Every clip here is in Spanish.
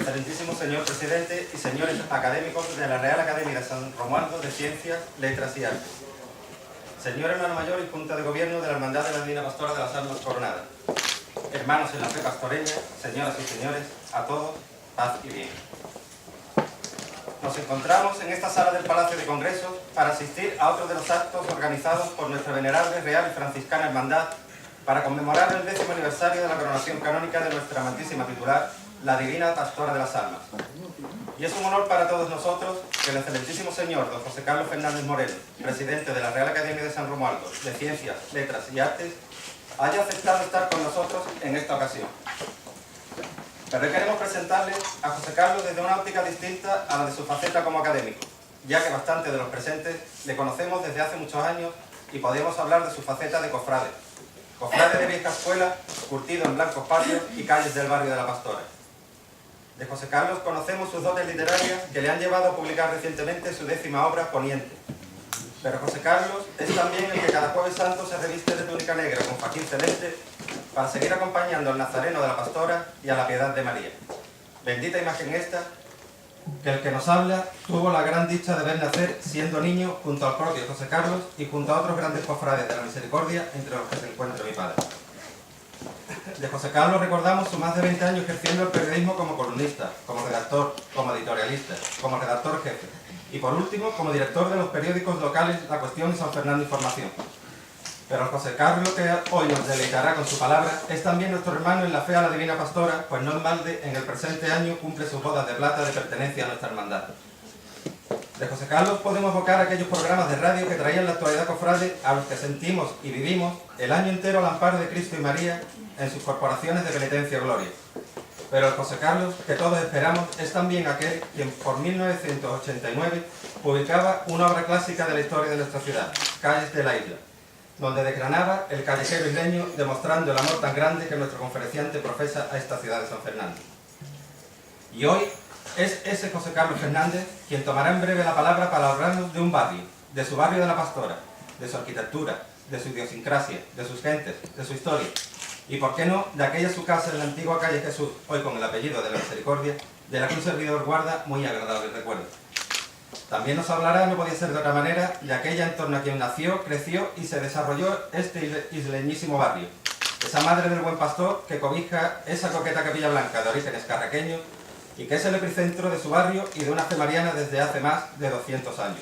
excelentísimo señor presidente y señores académicos de la Real Academia de San Romualdo de Ciencias, Letras y Artes, señor hermano mayor y Junta de Gobierno de la Hermandad de la Divina Pastora de las Almas Coronadas, hermanos en la fe pastoreña, señoras y señores, a todos, paz y bien. Nos encontramos en esta sala del Palacio de Congresos para asistir a otro de los actos organizados por nuestra venerable Real y Franciscana Hermandad para conmemorar el 10º aniversario de la coronación canónica de nuestra amantísima titular, la Divina Pastora de las Almas. Y es un honor para todos nosotros que el excelentísimo señor don José Carlos Fernández Moreno, presidente de la Real Academia de San Romualdo de Ciencias, Letras y Artes, haya aceptado estar con nosotros en esta ocasión. Pero queremos presentarle a José Carlos desde una óptica distinta a la de su faceta como académico, ya que bastante de los presentes le conocemos desde hace muchos años y podemos hablar de su faceta de cofrade de vieja escuela, curtido en blancos patios y calles del barrio de la Pastora. De José Carlos conocemos sus dotes literarias que le han llevado a publicar recientemente su 10ª obra, Poniente. Pero José Carlos es también el que cada Jueves Santo se reviste de túnica negra con fajín celeste para seguir acompañando al Nazareno de la Pastora y a la Piedad de María. Bendita imagen esta, que el que nos habla tuvo la gran dicha de ver nacer siendo niño junto al propio José Carlos y junto a otros grandes cofrades de la Misericordia, entre los que se encuentra mi padre. De José Carlos recordamos sus más de 20 años ejerciendo el periodismo como columnista, como redactor, como editorialista, como redactor jefe y por último como director de los periódicos locales La Cuestión y San Fernando Información. Pero José Carlos, que hoy nos deleitará con su palabra, es también nuestro hermano en la fe a la Divina Pastora, pues no en balde en el presente año cumple sus bodas de plata de pertenencia a nuestra hermandad. De José Carlos podemos evocar aquellos programas de radio que traían la actualidad cofrade a los que sentimos y vivimos el año entero al amparo de Cristo y María en sus corporaciones de penitencia y gloria. Pero el José Carlos que todos esperamos es también aquel quien por 1989 publicaba una obra clásica de la historia de nuestra ciudad, Calles de la Isla, donde desgranaba el callejero isleño demostrando el amor tan grande que nuestro conferenciante profesa a esta ciudad de San Fernando. Y hoy es ese José Carlos Fernández quien tomará en breve la palabra para hablarnos de un barrio, de su barrio de la Pastora, de su arquitectura, de su idiosincrasia, de sus gentes, de su historia y, por qué no, de aquella su casa en la antigua calle Jesús, hoy con el apellido de la Misericordia, de la que un servidor guarda muy agradable recuerdo. También nos hablará, no podía ser de otra manera, de aquella en torno a quien nació, creció y se desarrolló este isleñísimo barrio. Esa madre del buen pastor que cobija esa coqueta Capilla Blanca de orígenes carraqueños y que es el epicentro de su barrio y de una fe mariana desde hace más de 200 años.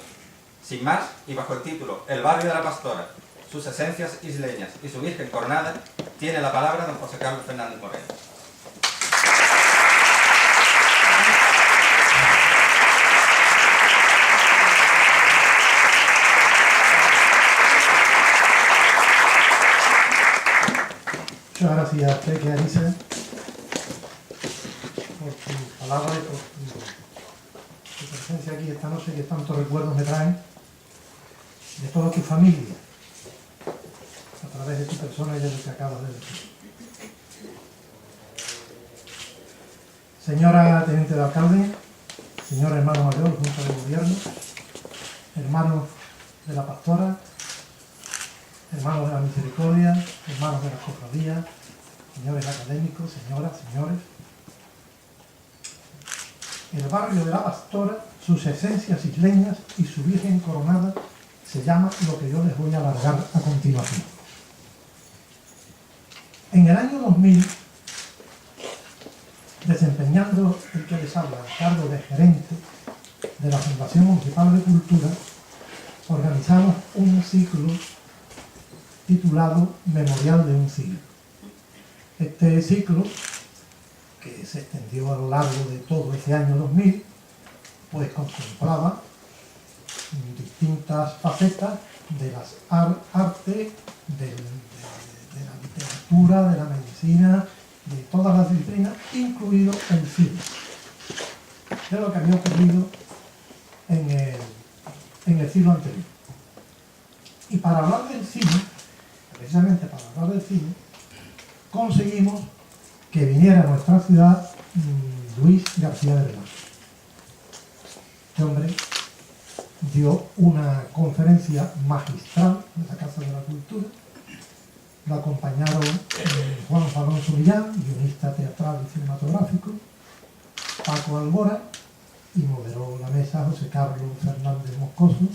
Sin más, y bajo el título El barrio de la Pastora, sus esencias isleñas y su Virgen coronada, tiene la palabra don José Carlos Fernández Moreno. Muchas gracias a usted, Clarisa, por tu palabra y por tu presencia aquí esta noche, que tantos recuerdos me traen de toda tu familia, a través de tu persona y de lo que acabas de decir. Señora Teniente de Alcalde, señor hermano mayor, Junta de Gobierno, hermanos de la Pastora, hermanos de la Misericordia, hermanos de las cofradías, señores académicos, señoras, señores. El barrio de la Pastora, sus esencias isleñas y su Virgen coronada se llama lo que yo les voy a alargar a continuación. En el año 2000, desempeñando el que les habla el cargo de gerente de la Fundación Municipal de Cultura, organizamos un ciclo titulado Memorial de un siglo. Este ciclo, que se extendió a lo largo de todo ese año 2000, pues contemplaba distintas facetas de las artes, de la literatura, de la medicina, de todas las disciplinas, incluido el cine. De lo que había ocurrido en el siglo anterior. Y para hablar del cine, precisamente para hablar del cine, conseguimos que viniera a nuestra ciudad Luis García de Velasco. Este hombre dio una conferencia magistral en la Casa de la Cultura. Lo acompañaron Juan Alonso Millán, guionista teatral y cinematográfico, Paco Algora, y moderó la mesa José Carlos Fernández Moscoso,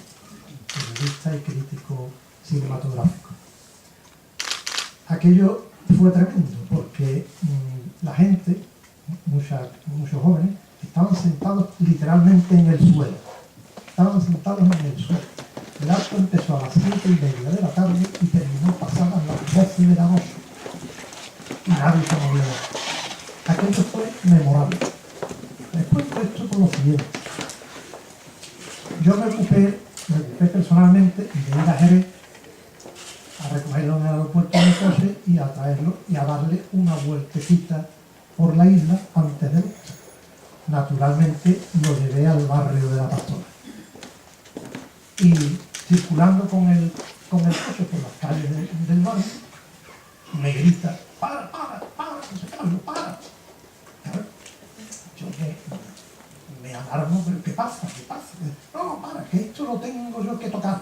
periodista y crítico cinematográfico. Aquello fue tremendo porque la gente, muchos jóvenes, estaban sentados literalmente en el suelo. Estaban sentados en el suelo. El acto empezó a las 7:30 de la tarde y terminó pasadas las 12 de la noche. Y nadie se movió. Aquello fue memorable. Después de esto por lo siguiente. Yo me ocupé personalmente de ir a Jerez a recogerlo en el aeropuerto de coche y a traerlo y a darle una vueltecita por la isla antes de irse. Naturalmente lo llevé al barrio de la Pastora. Y circulando con el coche por las calles del barrio, me grita: para, José Carlos, para. Yo me alarmo, pero ¿qué pasa? No, para, que esto lo tengo yo que tocar.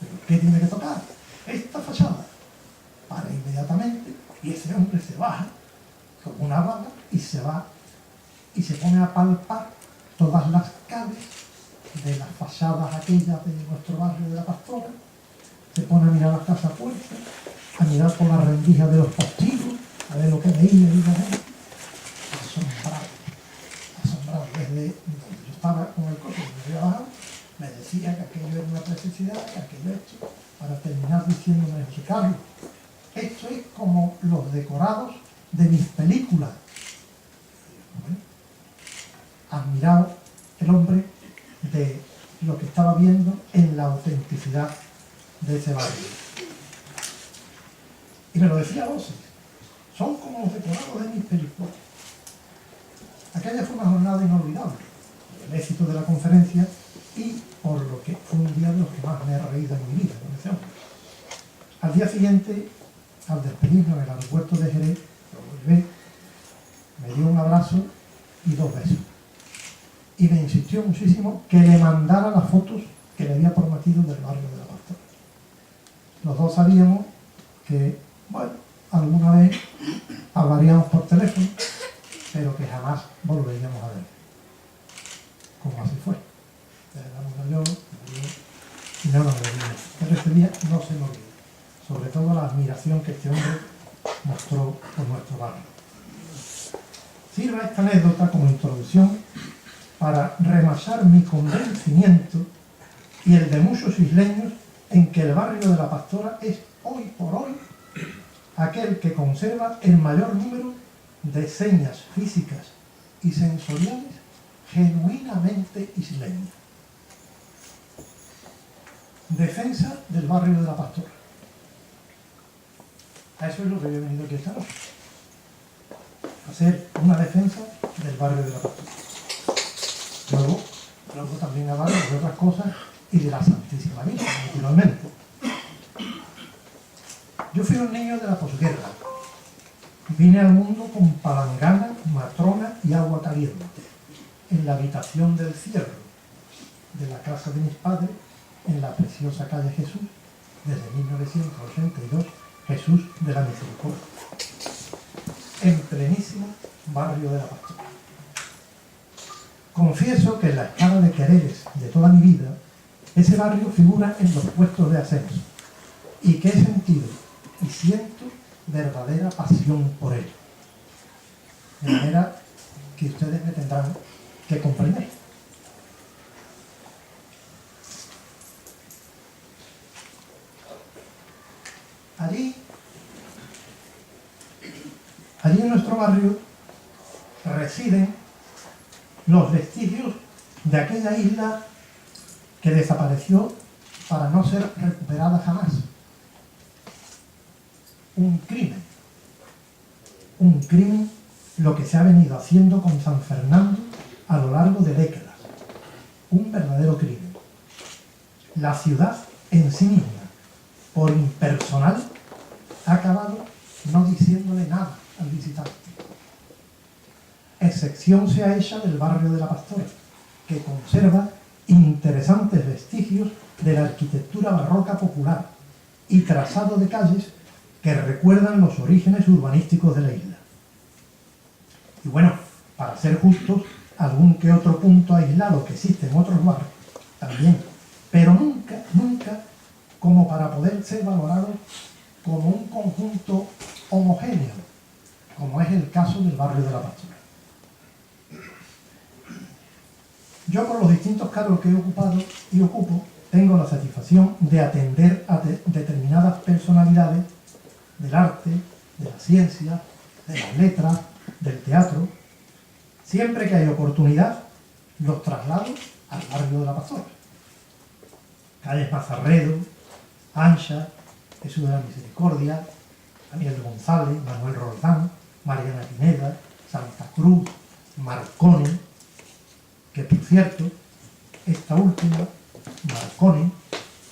¿Pero qué tiene que tocar? Esta fachada. Para inmediatamente, y ese hombre se baja con una bala y se va y se pone a palpar todas las calles de las fachadas aquellas de nuestro barrio de la Pastora. Se pone a mirar las casas puertas, a mirar por las rendijas de los postigos, a ver lo que veía y la gente. Asombrado. Desde donde yo estaba con el coche, me había bajado, me decía que aquello era una preciosidad, que aquello esto, para terminar diciéndome: José Carlos, esto es como los decorados de mis películas. Bueno, admirado el hombre de lo que estaba viendo en la autenticidad de ese barrio. Y me lo decía a voces: son como los decorados de mis películas. Aquella fue una jornada inolvidable, por el éxito de la conferencia y por lo que fue un día de los que más me he reído en mi vida con ese hombre. Al día siguiente, al despedirnos en el aeropuerto de Jerez, lo llevé, me dio un abrazo y 2 besos. Y me insistió muchísimo que le mandara las fotos que le había prometido del barrio de la Pastora. Los dos sabíamos que, bueno, alguna vez hablaríamos por teléfono, pero que jamás volveríamos a ver. Como así fue. Y no nos olvidamos. Pero ese día no se me olvida. Sobre todo la admiración que este hombre mostró por nuestro barrio. Sirva esta anécdota como introducción para remasar mi convencimiento y el de muchos isleños en que el barrio de la Pastora es hoy por hoy aquel que conserva el mayor número de señas físicas y sensoriales genuinamente isleñas. Defensa del barrio de la Pastora. A eso es lo que yo he venido aquí esta noche. Hacer una defensa del barrio de la Pastora. Luego también hablar de otras cosas y de la Santísima Virgen, naturalmente. Yo fui un niño de la posguerra. Vine al mundo con palangana, matrona y agua caliente, en la habitación del Cierro, de la casa de mis padres, en la preciosa calle Jesús, desde 1982, Jesús de la Misericordia, en plenísimo barrio de la Pastora. Confieso que en la escala de quereres de toda mi vida, ese barrio figura en los puestos de ascenso, y que he sentido y siento verdadera pasión por él. De manera que ustedes me tendrán que comprender. Allí en nuestro barrio residen los vestigios de aquella isla que desapareció para no ser recuperada jamás. Un crimen lo que se ha venido haciendo con San Fernando a lo largo de décadas. Un verdadero crimen. La ciudad en sí misma, por impersonal, ha acabado no diciéndole nada al visitante. Excepción se ha hecho del barrio de la Pastora, que conserva interesantes vestigios de la arquitectura barroca popular y trazado de calles que recuerdan los orígenes urbanísticos de la isla. Y bueno, para ser justos, algún que otro punto aislado que existe en otros barrios, también, pero nunca, nunca como para poder ser valorado como un conjunto homogéneo, como es el caso del barrio de la Pastora. Yo, por los distintos cargos que he ocupado y ocupo, tengo la satisfacción de atender a determinadas personalidades del arte, de la ciencia, de las letras, del teatro. Siempre que hay oportunidad, los traslado al barrio de la Pastora. Calles Mazarredo, Ancha, Jesús de la Misericordia, Daniel González, Manuel Roldán, Mariana Pineda, Santa Cruz, Marconi, que por cierto, esta última, Marconi,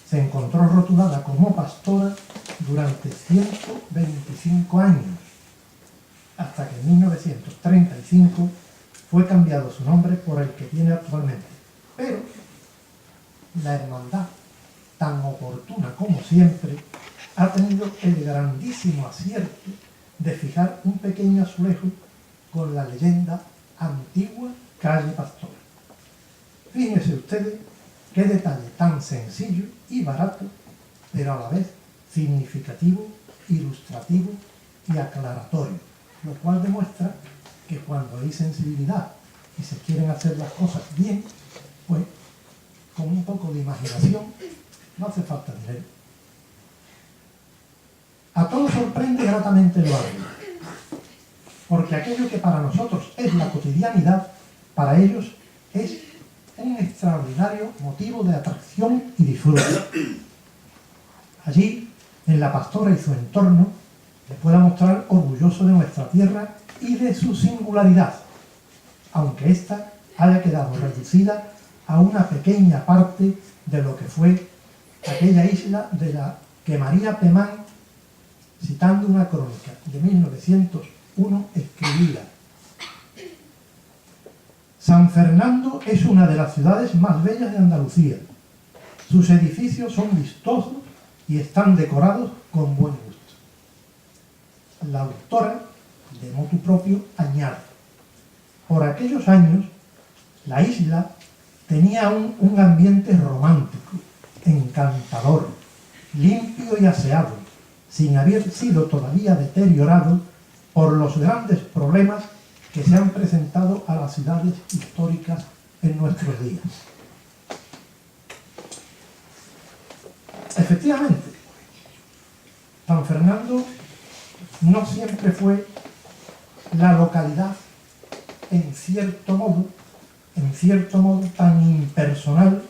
se encontró rotulada como pastora durante 125 años, hasta que en 1935 fue cambiado su nombre por el que tiene actualmente. Pero la hermandad, tan oportuna como siempre, ha tenido el grandísimo acierto de fijar un pequeño azulejo con la leyenda Antigua Calle Pastora. Fíjense ustedes qué detalle tan sencillo y barato, pero a la vez significativo, ilustrativo y aclaratorio, lo cual demuestra que cuando hay sensibilidad y se quieren hacer las cosas bien, pues con un poco de imaginación no hace falta dinero. A todos sorprende gratamente el barrio, porque aquello que para nosotros es la cotidianidad, para ellos es un extraordinario motivo de atracción y disfrute. Allí, en la Pastora y su entorno, les pueda mostrar orgulloso de nuestra tierra y de su singularidad, aunque ésta haya quedado reducida a una pequeña parte de lo que fue aquella isla de la que María Pemán, citando una crónica de 1901, escribía: San Fernando es una de las ciudades más bellas de Andalucía. Sus edificios son vistosos y están decorados con buen gusto. La autora, de motu propio, añade: por aquellos años, la isla tenía un ambiente romántico, encantador, limpio y aseado, sin haber sido todavía deteriorado por los grandes problemas que se han presentado a las ciudades históricas en nuestros días. Efectivamente, San Fernando no siempre fue la localidad en cierto modo tan impersonal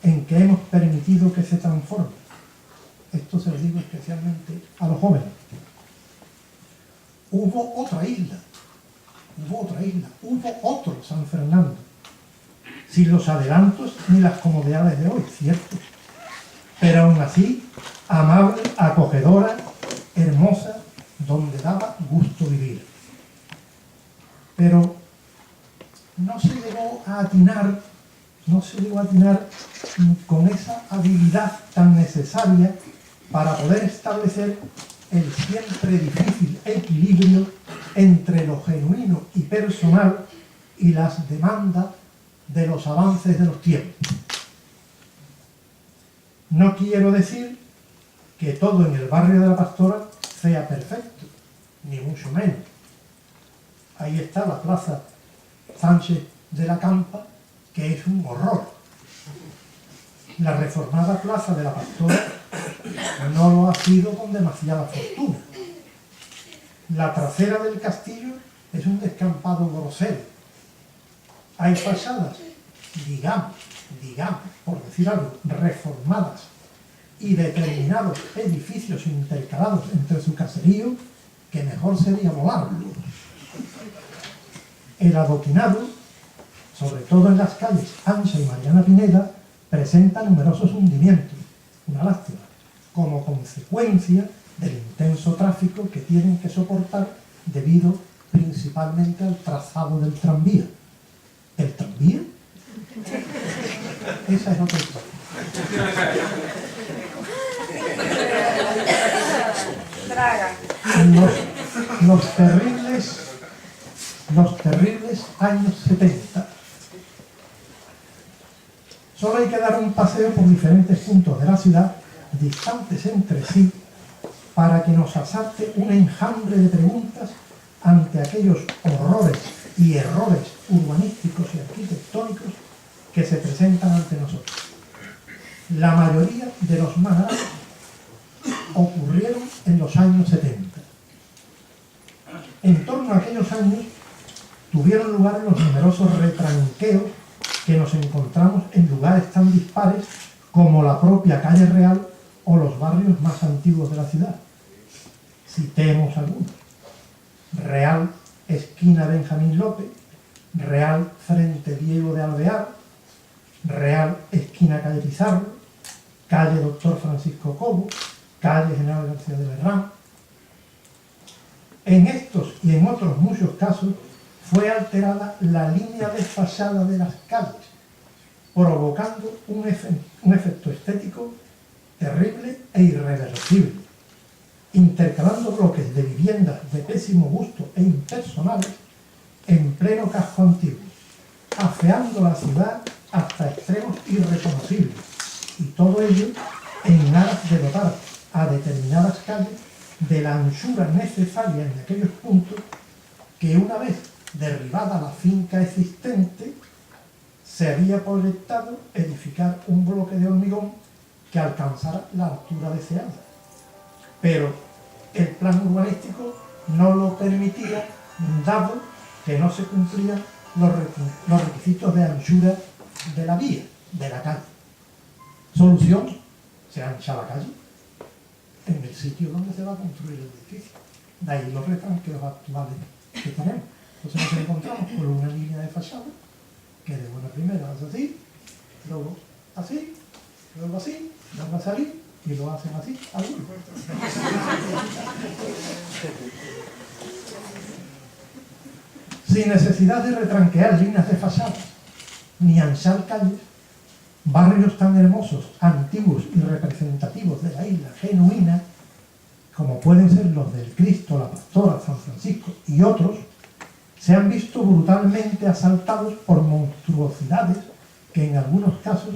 en que hemos permitido que se transforme. Esto se lo digo especialmente a los jóvenes. Hubo otra isla, hubo otro San Fernando, sin los adelantos ni las comodidades de hoy, cierto, pero aún así amable, acogedora, hermosa, donde daba gusto vivir. Pero no se llegó a atinar con esa habilidad tan necesaria para poder establecer el siempre difícil equilibrio entre lo genuino y personal y las demandas de los avances de los tiempos. No quiero decir que todo en el barrio de la Pastora sea perfecto, ni mucho menos. Ahí está la plaza Sánchez de la Campa, que es un horror. La reformada plaza de la Pastora no lo ha sido con demasiada fortuna. La trasera del castillo es un descampado grosero. Hay fachadas, digamos, por decir algo, reformadas y determinados edificios intercalados entre su caserío que mejor sería volarlo. El adoquinado, sobre todo en las calles Ancha y Mariana Pineda, presenta numerosos hundimientos, una lástima, como consecuencia del intenso tráfico que tienen que soportar debido principalmente al trazado del tranvía. ¿El tranvía? Esa es otra historia. los terribles años 70. Solo hay que dar un paseo por diferentes puntos de la ciudad, distantes entre sí, para que nos asarte un enjambre de preguntas ante aquellos horrores y errores urbanísticos y arquitectónicos que se presentan ante nosotros. La mayoría de los más graves ocurrieron en los años 70. En torno a aquellos años tuvieron lugar los numerosos retranqueos que nos encontramos en lugares tan dispares como la propia calle Real o los barrios más antiguos de la ciudad. Citemos algunos: Real, esquina Benjamín López; Real, frente Diego de Alvear; Real, esquina calle Pizarro; calle Doctor Francisco Cobo; calle General García de Berrán. En estos y en otros muchos casos fue alterada la línea de fachada de las calles, provocando un efecto estético terrible e irreversible, intercalando bloques de viviendas de pésimo gusto e impersonales en pleno casco antiguo, afeando la ciudad hasta extremos irreconocibles, y todo ello en aras de dotar a determinadas calles de la anchura necesaria en aquellos puntos que, una vez derribada la finca existente, se había proyectado edificar un bloque de hormigón que alcanzara la altura deseada. Pero el plan urbanístico no lo permitía, dado que no se cumplían los requisitos de anchura de la vía, de la calle. Solución: se ancha la calle en el sitio donde se va a construir el edificio. De ahí los retranqueos actuales que tenemos. Entonces nos encontramos con una línea de fachada que de buena primera hace así, luego así, luego así, luego a salir y lo hacen así, algunos. Sin necesidad de retranquear líneas de fachadas ni anchar calles, barrios tan hermosos, antiguos y representativos de la isla genuina, como pueden ser los del Cristo, la Pastora, San Francisco y otros, se han visto brutalmente asaltados por monstruosidades que en algunos casos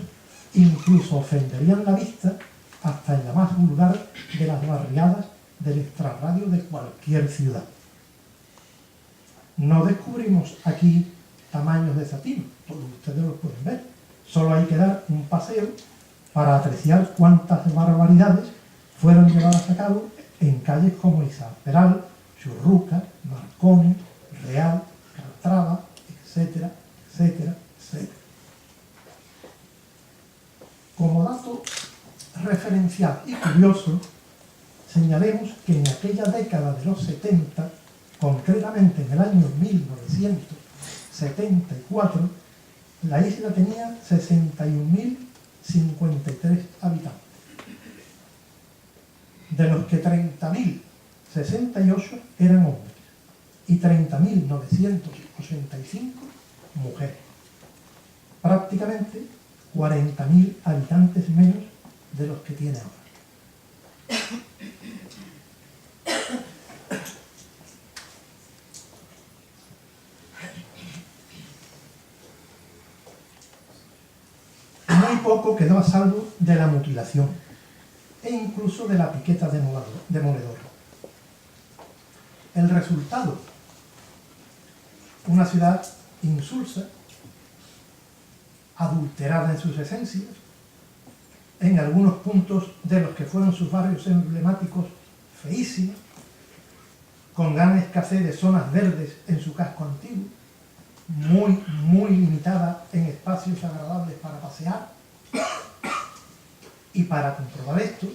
incluso ofenderían la vista hasta en la más vulgar de las barriadas del extrarradio de cualquier ciudad. No descubrimos aquí tamaños de satino, todos ustedes lo pueden ver. Solo hay que dar un paseo para apreciar cuántas barbaridades fueron llevadas a cabo en calles como Isabel Peral, Churruca, Marconi, Real, Calatrava, etcétera, etcétera, etcétera. Como dato referencial y curioso, señalemos que en aquella década de los 70, concretamente en el año 1974, la isla tenía 61.053 habitantes, de los que 30.068 eran hombres y 30.985 mujeres. Prácticamente 40.000 habitantes menos de los que tiene ahora. Muy poco quedó a salvo de la mutilación e incluso de la piqueta demoledora. El resultado: una ciudad insulsa, adulterada en sus esencias, en algunos puntos de los que fueron sus barrios emblemáticos feísimos, con gran escasez de zonas verdes en su casco antiguo, muy limitada en espacios agradables para pasear. Y para comprobar esto,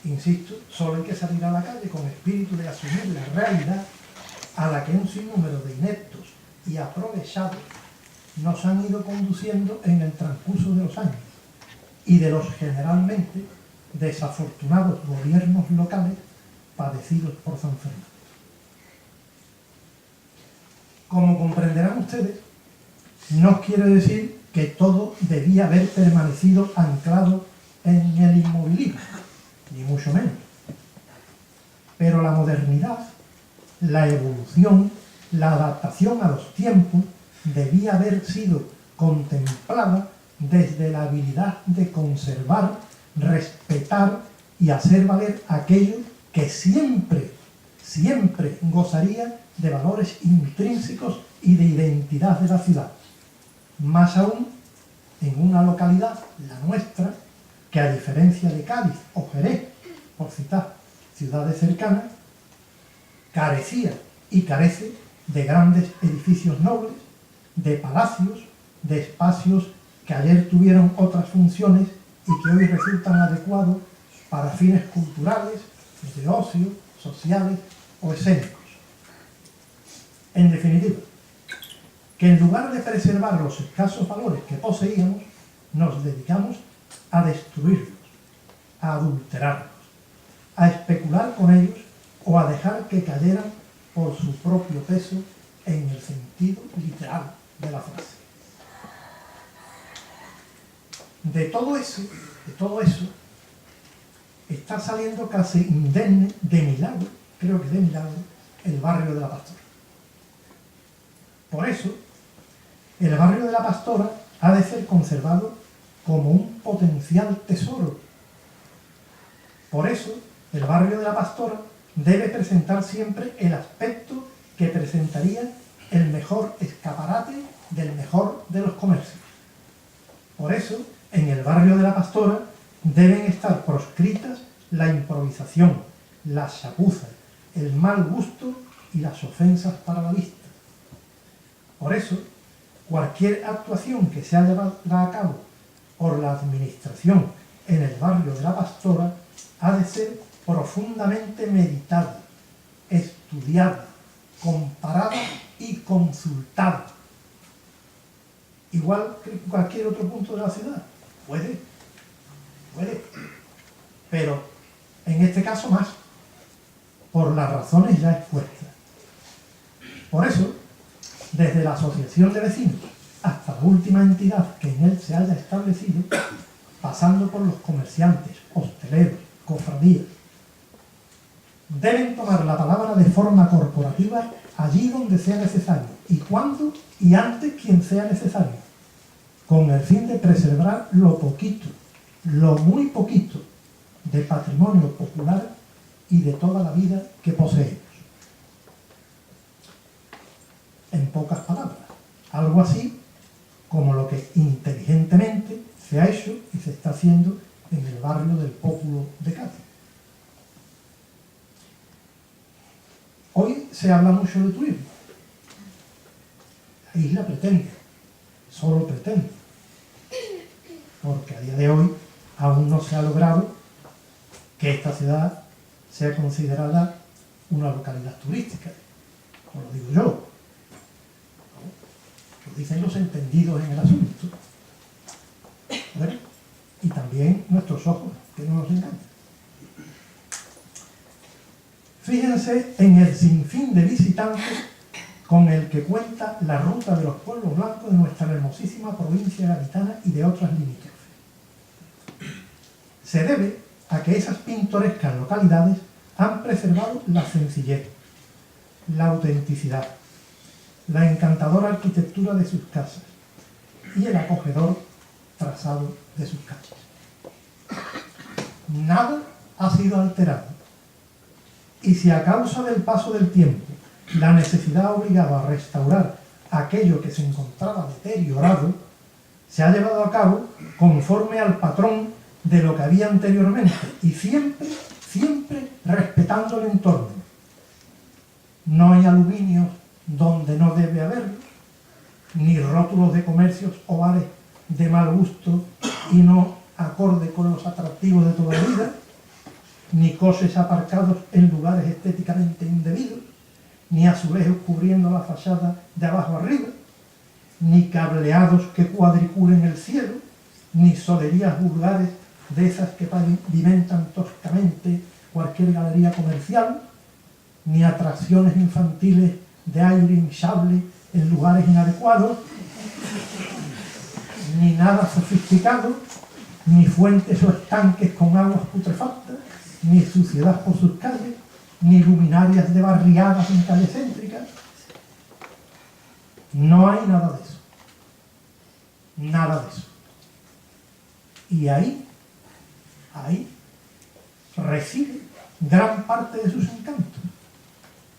insisto, solo hay que salir a la calle con espíritu de asumir la realidad a la que un sinnúmero de ineptos y aprovechados nos han ido conduciendo en el transcurso de los años y de los generalmente desafortunados gobiernos locales padecidos por San Fernando. Como comprenderán ustedes, no quiere decir que todo debía haber permanecido anclado en el inmovilismo, ni mucho menos. Pero la modernidad, la evolución la adaptación a los tiempos debía haber sido contemplada desde la habilidad de conservar, respetar y hacer valer aquello que siempre, siempre gozaría de valores intrínsecos y de identidad de la ciudad. Más aún en una localidad, la nuestra, que a diferencia de Cádiz o Jerez, por citar ciudades cercanas, carecía y carece de grandes edificios nobles, de palacios, de espacios que ayer tuvieron otras funciones y que hoy resultan adecuados para fines culturales, de ocio, sociales o escénicos. En definitiva, que en lugar de preservar los escasos valores que poseíamos, nos dedicamos a destruirlos, a adulterarlos, a especular con ellos o a dejar que cayeran por su propio peso en el sentido literal de la frase. De todo eso está saliendo casi indemne, de milagro, creo que de milagro, el barrio de la Pastora. Por eso, el barrio de la Pastora ha de ser conservado como un potencial tesoro. Por eso, el barrio de la Pastora debe presentar siempre el aspecto que presentaría el mejor escaparate del mejor de los comercios. Por eso, en el barrio de la Pastora deben estar proscritas la improvisación, las chapuzas, el mal gusto y las ofensas para la vista. Por eso, cualquier actuación que sea llevada a cabo por la administración en el barrio de la Pastora ha de ser profundamente meditada, estudiada, comparada y consultada. Igual que cualquier otro punto de la ciudad. Puede, pero en este caso más, por las razones ya expuestas. Por eso, desde la asociación de vecinos hasta la última entidad que en él se haya establecido, pasando por los comerciantes, hosteleros, cofradías, deben tomar la palabra de forma corporativa allí donde sea necesario, y cuando y antes quien sea necesario, con el fin de preservar lo poquito, lo muy poquito, de patrimonio popular y de toda la vida que poseemos. En pocas palabras, algo así como lo que inteligentemente se ha hecho y se está haciendo en el barrio del Pópulo de Cádiz. Hoy se habla mucho de turismo. La isla pretende, solo pretende, porque a día de hoy aún no se ha logrado que esta ciudad sea considerada una localidad turística, como lo digo yo, lo dicen los entendidos en el asunto. Bueno, y también nuestros ojos, que no nos engañan. Fíjense en el sinfín de visitantes con el que cuenta la ruta de los pueblos blancos de nuestra hermosísima provincia gaditana y de otras limítrofes. Se debe a que esas pintorescas localidades han preservado la sencillez, la autenticidad, la encantadora arquitectura de sus casas y el acogedor trazado de sus calles. Nada ha sido alterado, y si a causa del paso del tiempo la necesidad ha obligado a restaurar aquello que se encontraba deteriorado, se ha llevado a cabo conforme al patrón de lo que había anteriormente y siempre, siempre respetando el entorno. No hay aluminio donde no debe haberlo, ni rótulos de comercios o bares de mal gusto y no acorde con los atractivos de toda la vida, ni coches aparcados en lugares estéticamente indebidos, ni azulejos cubriendo la fachada de abajo arriba, ni cableados que cuadriculen el cielo, ni solerías vulgares de esas que pavimentan toscamente cualquier galería comercial, ni atracciones infantiles de aire hinchable en lugares inadecuados, ni nada sofisticado, ni fuentes o estanques con aguas putrefactas, ni suciedad por sus calles, ni luminarias de barriadas en calles céntricas, No hay nada de eso. Nada de eso. Y ahí reside gran parte de sus encantos.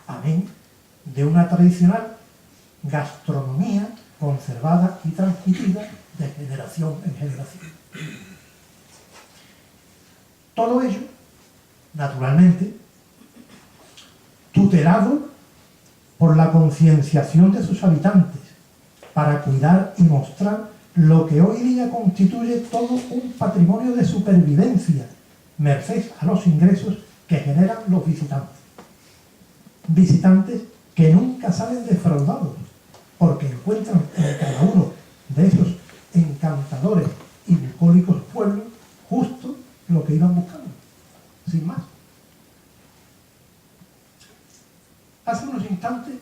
Amén de una tradicional gastronomía conservada y transmitida de generación en generación. Todo ello, naturalmente, tutelado por la concienciación de sus habitantes, para cuidar y mostrar lo que hoy día constituye todo un patrimonio de supervivencia, merced a los ingresos que generan los visitantes. Visitantes que nunca salen defraudados, porque encuentran en cada uno de esos encantadores y bucólicos pueblos justo lo que iban buscando, sin más. Hace unos instantes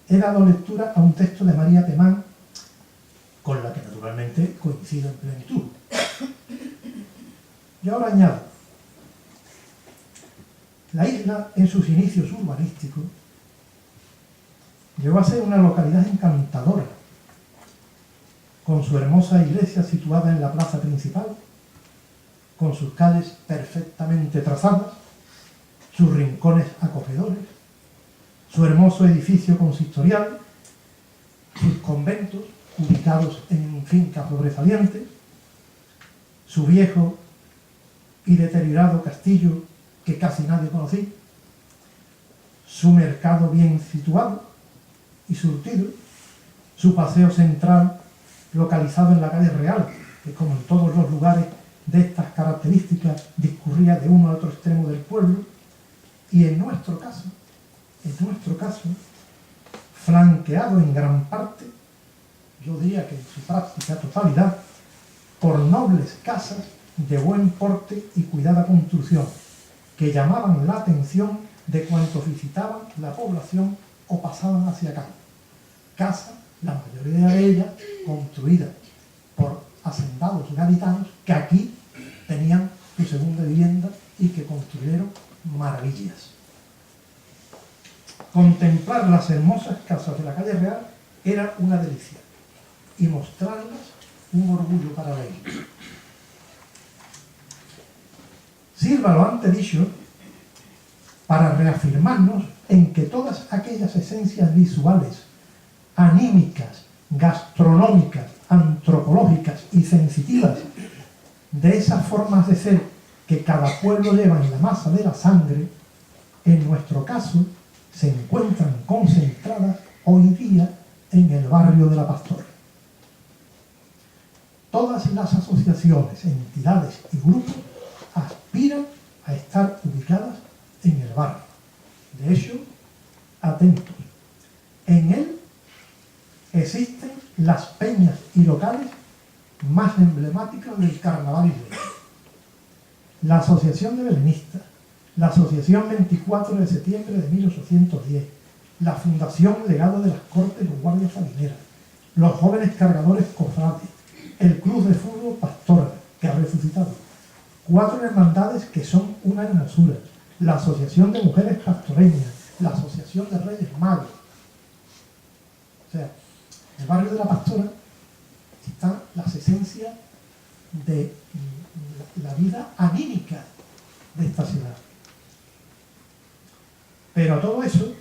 he dado lectura a un texto de María Temán, con la que naturalmente coincido en plenitud. Y ahora añado, la isla en sus inicios urbanísticos llegó a ser una localidad encantadora, con su hermosa iglesia situada en la plaza principal, con sus calles perfectamente trazadas, sus rincones acogedores, su hermoso edificio consistorial, sus conventos ubicados en fincas sobresalientes, su viejo y deteriorado castillo que casi nadie conocía, su mercado bien situado y surtido, su paseo central localizado en la calle Real, que como en todos los lugares de estas características discurría de uno a otro extremo del pueblo, y en nuestro caso, flanqueado en gran parte, yo diría que en su práctica totalidad, por nobles casas de buen porte y cuidada construcción, que llamaban la atención de cuantos visitaban la población o pasaban hacia acá. Casas, la mayoría de ellas, construidas por hacendados gaditanos que aquí tenían su segunda vivienda y que construyeron maravillas. Contemplar las hermosas casas de la calle Real era una delicia y mostrarlas un orgullo para la isla. Sirva lo antes dicho para reafirmarnos en que todas aquellas esencias visuales, anímicas, gastronómicas, antropológicas y sensitivas de esas formas de ser que cada pueblo lleva en la masa de la sangre, en nuestro caso, se encuentran concentradas hoy día en el barrio de La Pastora. Todas las asociaciones, entidades y grupos aspiran a estar ubicadas en el barrio. De hecho, atentos, en él existen las peñas y locales más emblemáticas del carnaval isleño. La Asociación de Belenistas, la Asociación 24 de septiembre de 1810, la Fundación Legado de las Cortes de los Guardias Salineras, los Jóvenes Cargadores Cofrades, el Club de Fútbol Pastora, que ha resucitado, 4 hermandades que son una hermosura, la Asociación de Mujeres Pastoreñas, la Asociación de Reyes Magos. O sea, en el barrio de La Pastora están las esencias de la vida anímica de esta ciudad. Pero a todo eso,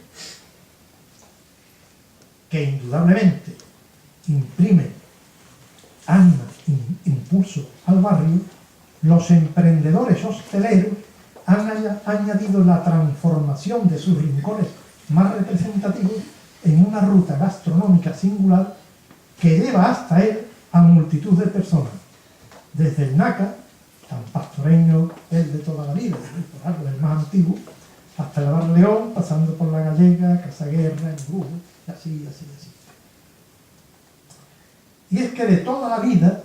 que indudablemente imprime ánima, impulso al barrio, los emprendedores hosteleros han añadido la transformación de sus rincones más representativos en una ruta gastronómica singular que lleva hasta él a multitud de personas, desde el Nácar, tan pastoreño el de toda la vida, el más antiguo, hasta el Bar León, pasando por la Gallega, Casaguerra, Embrujo, y así. Y es que de toda la vida,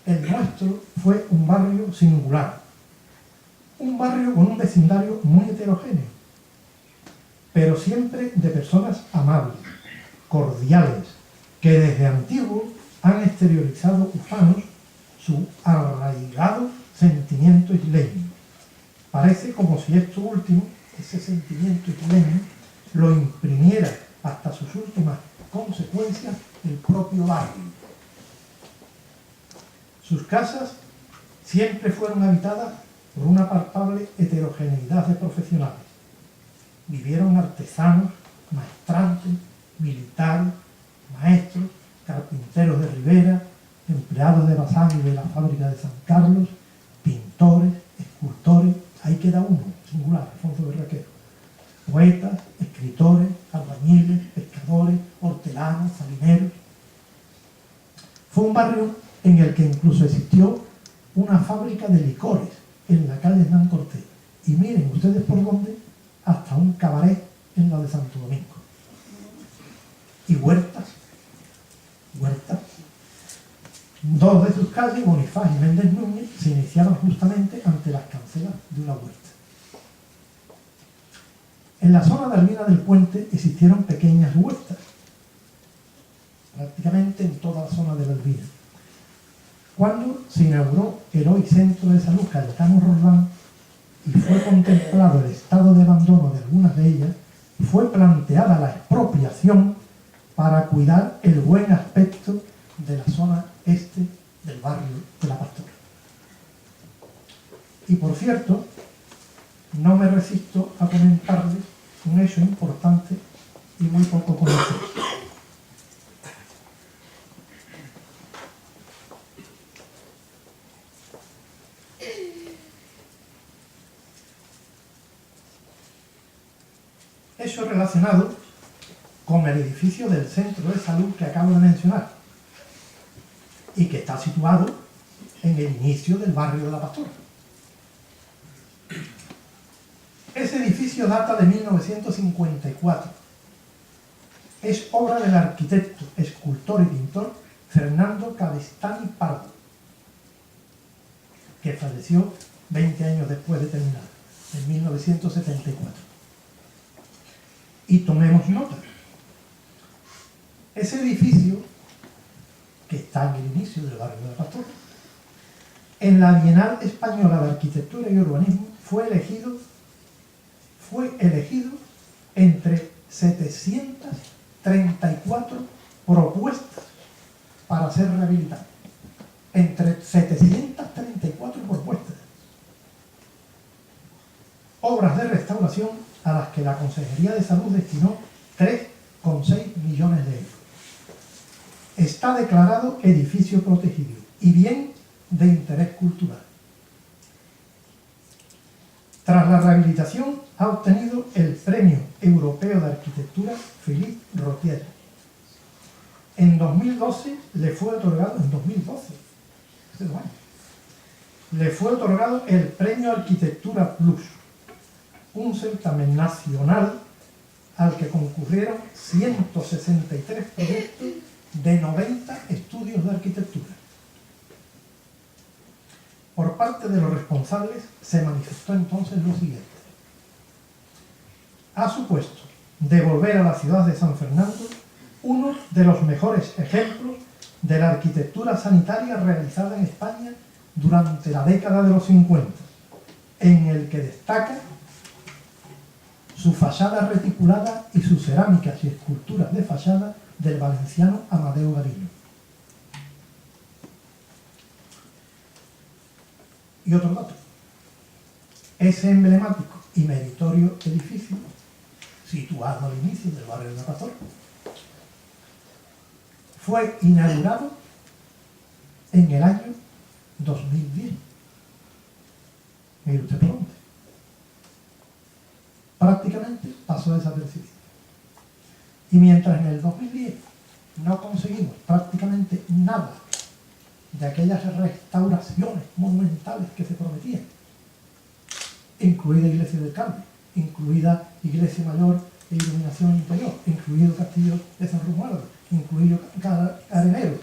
el nuestro fue un barrio singular, un barrio con un vecindario muy heterogéneo, pero siempre de personas amables, cordiales, que desde antiguo han exteriorizado ufanos su arraigado sentimiento isleño. Parece como si esto último, ese sentimiento isleño, lo imprimiera hasta sus últimas consecuencias el propio barrio. Sus casas siempre fueron habitadas por una palpable heterogeneidad de profesionales. Vivieron artesanos, maestrantes, militares, maestros, carpinteros de Ribera, empleados de Bazán y de la fábrica de San Carlos, pintores, escultores, ahí queda uno, singular, Alfonso Berraquero, poetas, escritores, albañiles, pescadores, hortelanos, salineros. Fue un barrio en el que incluso existió una fábrica de licores en la calle Hernán Cortés. Y miren ustedes por dónde, hasta un cabaret en la de Santo Domingo. Y huertas. Dos de sus calles, Bonifaz y Méndez Núñez, se iniciaban justamente ante las cancelas de una huerta. En la zona de Albina del Puente existieron pequeñas huertas, prácticamente en toda la zona de la Albina. Cuando se inauguró el hoy Centro de Salud Cayetano Roldán y fue contemplado el estado de abandono de algunas de ellas, fue planteada la expropiación para cuidar el buen aspecto de la zona este del barrio de La Pastora. Y por cierto, no me resisto a comentarles un hecho importante y muy poco conocido. Hecho relacionado con el edificio del centro de salud que acabo de mencionar y que está situado en el inicio del barrio de La Pastora. Ese edificio data de 1954. Es obra del arquitecto, escultor y pintor Fernando Cabestany Pardo, que falleció 20 años después de terminar, en 1974. Y tomemos nota. Ese edificio, que está en el inicio del barrio de La Pastora, en la Bienal Española de Arquitectura y Urbanismo fue elegido entre 734 propuestas para ser rehabilitado. Entre 734 propuestas. Obras de restauración a las que la Consejería de Salud destinó 3,6 millones de euros. Está declarado edificio protegido y bien de interés cultural. Tras la rehabilitación ha obtenido el Premio Europeo de Arquitectura Philippe Rotier. En 2012 le fue otorgado, le fue otorgado el Premio Arquitectura Plus, un certamen nacional al que concurrieron 163 proyectos de 90 estudios de arquitectura. Por parte de los responsables se manifestó entonces lo siguiente: ha supuesto devolver a la ciudad de San Fernando uno de los mejores ejemplos de la arquitectura sanitaria realizada en España durante la década de los 50, en el que destaca su fachada reticulada y sus cerámicas y esculturas de fachada del valenciano Amadeo Gariño. Y otro dato: ese emblemático y meritorio edificio, situado al inicio del barrio de La Pastora, fue inaugurado en el año 2010. Mire usted por dónde. Prácticamente pasó desapercibido. Y mientras en el 2010 no conseguimos prácticamente nada de aquellas restauraciones monumentales que se prometían, incluida Iglesia del Carmen, incluida Iglesia Mayor e Iluminación Interior, incluido Castillo de San Romualdo, incluido Arenero,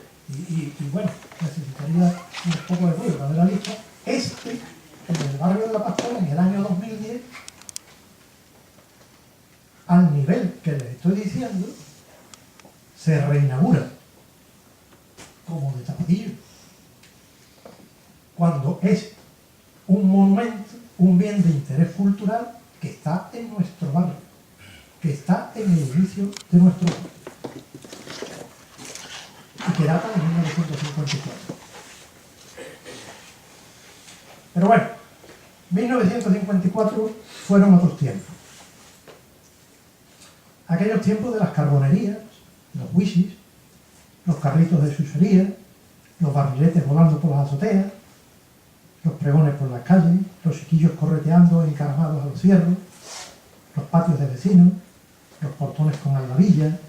y bueno, necesitaría un poco de ruido para ver la lista. En el barrio de La Pastora, en el año 2010, al nivel que les estoy diciendo, se reinaugura como de tapadillo, cuando es un monumento, un bien de interés cultural que está en nuestro barrio, que está en el inicio de nuestro barrio. y que datan de 1954. Pero bueno, 1954 fueron otros tiempos. Aquellos tiempos de las carbonerías, los wisis, los carritos de chuchería, los barriletes volando por las azoteas, los pregones por las calles, los chiquillos correteando encaramados a los cierros, los patios de vecinos, los portones con aldabilla,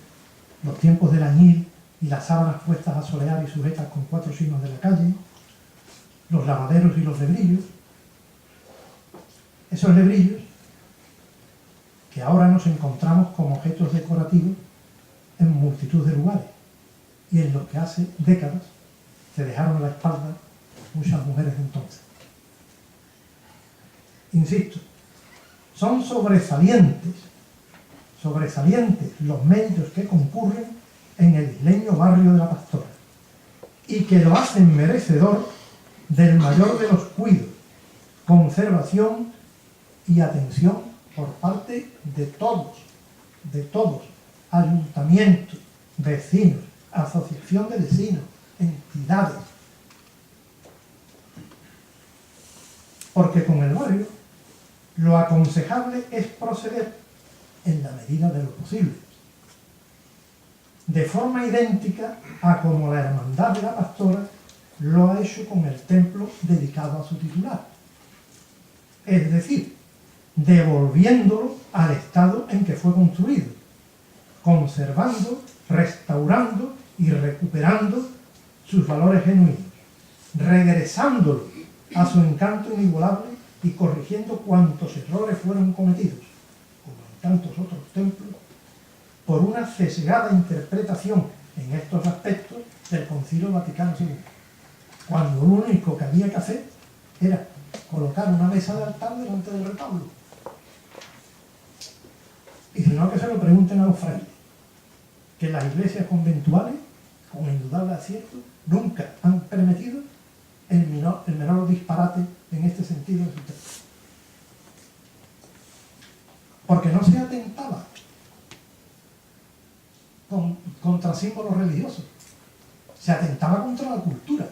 los tiempos del añil y las sábanas puestas a solear y sujetas con 4 chinos de la calle, los lavaderos y los lebrillos. Esos lebrillos que ahora nos encontramos como objetos decorativos en multitud de lugares y en los que hace décadas se dejaron a la espalda muchas mujeres de entonces. Insisto, son sobresalientes los méritos que concurren en el isleño barrio de La Pastora y que lo hacen merecedor del mayor de los cuidados, conservación y atención por parte de todos, ayuntamientos, vecinos, asociación de vecinos, entidades. Porque con el barrio lo aconsejable es proceder en la medida de lo posible, de forma idéntica a como la Hermandad de la Pastora lo ha hecho con el templo dedicado a su titular. Es decir, devolviéndolo al estado en que fue construido, conservando, restaurando y recuperando sus valores genuinos, regresándolo a su encanto inigualable y corrigiendo cuantos errores fueron cometidos, como en tantos otros templos, por una sesgada interpretación en estos aspectos del Concilio Vaticano II, cuando lo único que había que hacer era colocar una mesa de altar delante del retablo. Y si no, que se lo pregunten a los frailes, que las iglesias conventuales, con indudable acierto, nunca han permitido el menor disparate en este sentido en su texto. Porque no se atentaba contra símbolos religiosos, se atentaba contra la cultura.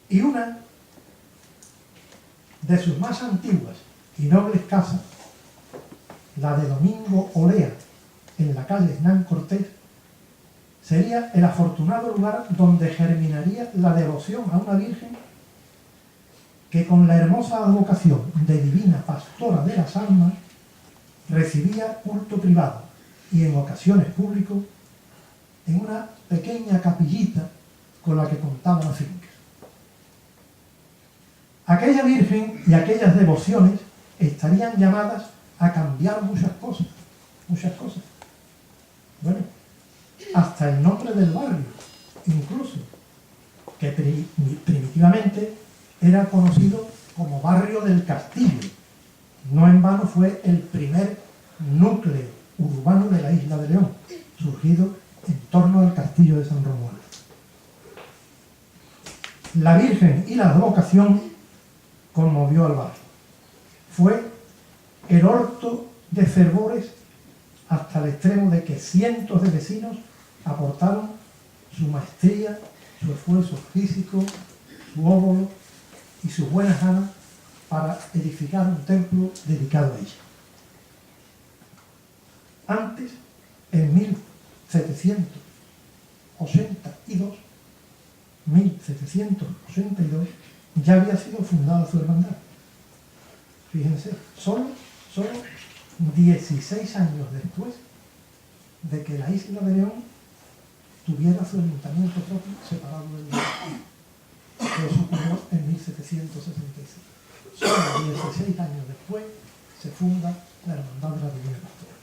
Y una de sus más antiguas y nobles casas, la de Domingo Olea, en la calle Hernán Cortés, sería el afortunado lugar donde germinaría la devoción a una virgen que con la hermosa advocación de divina pastora de las almas recibía culto privado y en ocasiones público en una pequeña capillita con la que contaba la finca. Aquella virgen y aquellas devociones estarían llamadas a cambiar muchas cosas. Bueno, hasta el nombre del barrio, incluso, que primitivamente era conocido como Barrio del Castillo. No en vano fue el primer núcleo urbano de la isla de León, surgido en torno al castillo de San Romualdo. La Virgen y la advocación conmovió al barrio. Fue el orto de fervores hasta el extremo de que cientos de vecinos aportaron su maestría, su esfuerzo físico, su óvulo y sus buenas ganas para edificar un templo dedicado a ella. Antes, en 1782, ya había sido fundada su hermandad. Fíjense, solo 16 años después de que la isla de León tuviera su ayuntamiento propio separado del León. Eso ocurrió en 1766. Solo 16 años después se funda la Hermandad de la Divina Pastora.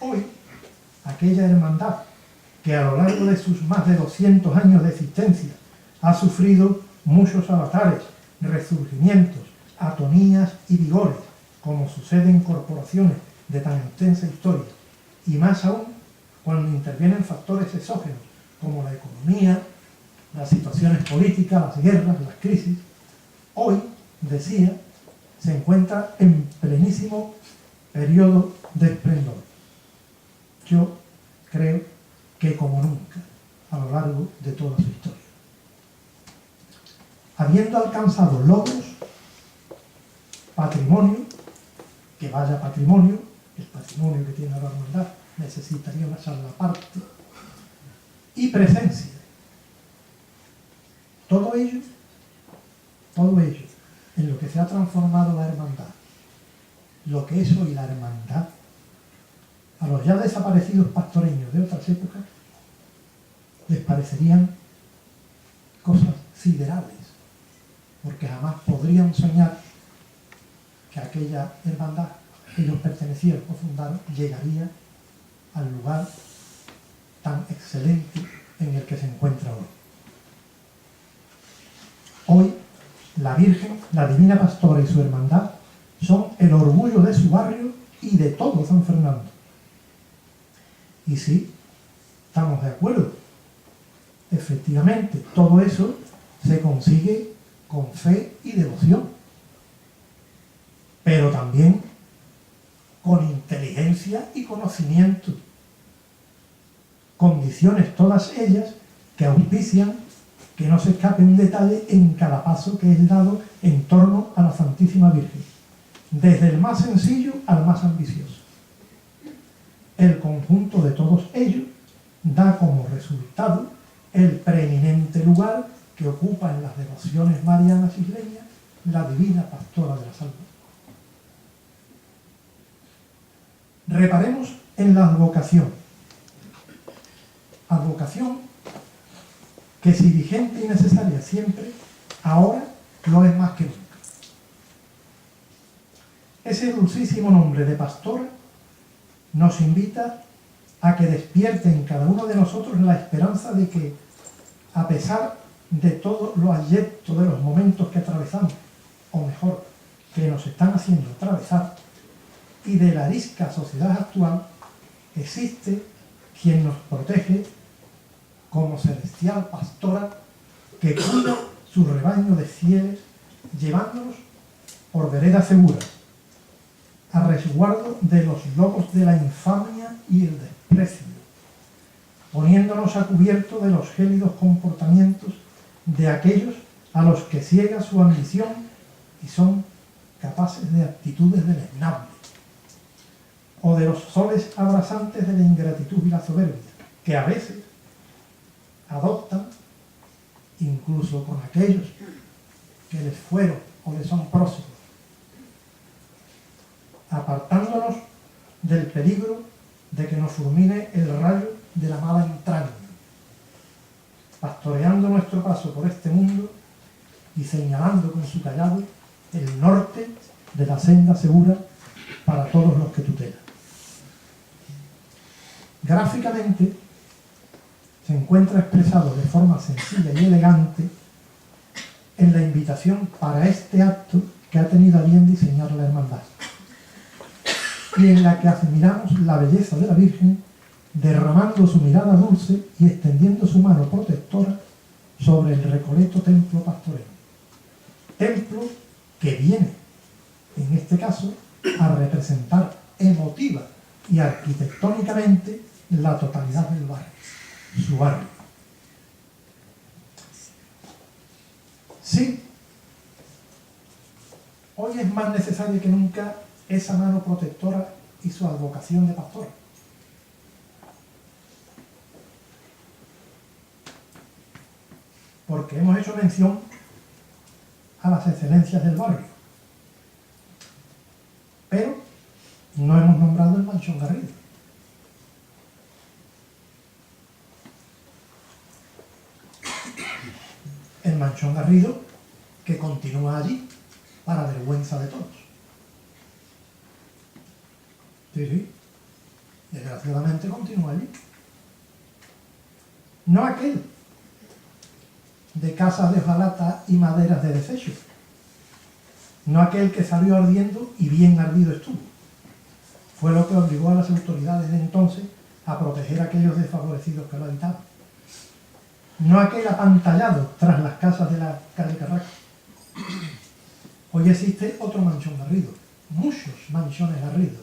Hoy, aquella hermandad que a lo largo de sus más de 200 años de existencia ha sufrido muchos avatares, resurgimientos, atonías y vigores, como sucede en corporaciones de tan extensa historia, y más aún cuando intervienen factores exógenos como la economía, las situaciones políticas, las guerras, las crisis. Hoy, decía, se encuentra en plenísimo periodo de esplendor. Yo creo que como nunca a lo largo de toda su historia. Habiendo alcanzado logros, patrimonio, que vaya patrimonio, el patrimonio que tiene la hermandad necesitaría una charla aparte, y presencia. Todo ello en lo que se ha transformado la hermandad, lo que es hoy la hermandad, a los ya desaparecidos pastoreños de otras épocas les parecerían cosas siderales, porque jamás podrían soñar que aquella hermandad que ellos pertenecían o fundaron llegaría al lugar tan excelente en el que se encuentra hoy. Hoy, la Virgen, la Divina Pastora y su hermandad son el orgullo de su barrio y de todo San Fernando. Y sí, estamos de acuerdo. Efectivamente, todo eso se consigue con fe y devoción, pero también con inteligencia y conocimiento. Condiciones todas ellas que auspician que no se escape un detalle en cada paso que es dado en torno a la Santísima Virgen, desde el más sencillo al más ambicioso. El conjunto de todos ellos da como resultado el preeminente lugar que ocupa en las devociones marianas isleñas la Divina Pastora de las Almas. Reparemos en la advocación. Advocación que, si vigente y necesaria siempre, ahora lo es más que nunca. Ese dulcísimo nombre de pastora nos invita a que despierte en cada uno de nosotros la esperanza de que, a pesar de todo lo abyecto de los momentos que atravesamos, o mejor, que nos están haciendo atravesar, y de la arisca sociedad actual, existe quien nos protege como celestial pastora que cuida su rebaño de fieles, llevándonos por veredas seguras, a resguardo de los lobos de la infamia y el desprecio, poniéndonos a cubierto de los gélidos comportamientos de aquellos a los que ciega su ambición y son capaces de actitudes deleznables, o de los soles abrasantes de la ingratitud y la soberbia, que a veces adoptan incluso con aquellos que les fueron o les son próximos, apartándonos del peligro de que nos fulmine el rayo de la mala entraña, pastoreando nuestro paso por este mundo y señalando con su callado el norte de la senda segura para todos los que tutelan. Gráficamente se encuentra expresado de forma sencilla y elegante en la invitación para este acto que ha tenido a bien diseñar la hermandad, y en la que admiramos la belleza de la Virgen derramando su mirada dulce y extendiendo su mano protectora sobre el recoleto templo pastorero. Templo que viene, en este caso, a representar emotiva y arquitectónicamente la totalidad del barrio, su barrio. Sí, hoy es más necesaria que nunca esa mano protectora y su advocación de pastor. Porque hemos hecho mención a las excelencias del barrio, pero no hemos nombrado el Manchón Garrido. El Manchón Garrido que continúa allí para vergüenza de todos. Sí, desgraciadamente continúa allí. No aquel de casas de hojalata y maderas de desecho, no aquel que salió ardiendo y bien ardido estuvo. Fue lo que obligó a las autoridades de entonces a proteger a aquellos desfavorecidos que lo habitaban. No aquel apantallado tras las casas de la calle Carraca. Hoy existe otro Manchón Garrido, muchos manchones Garrido,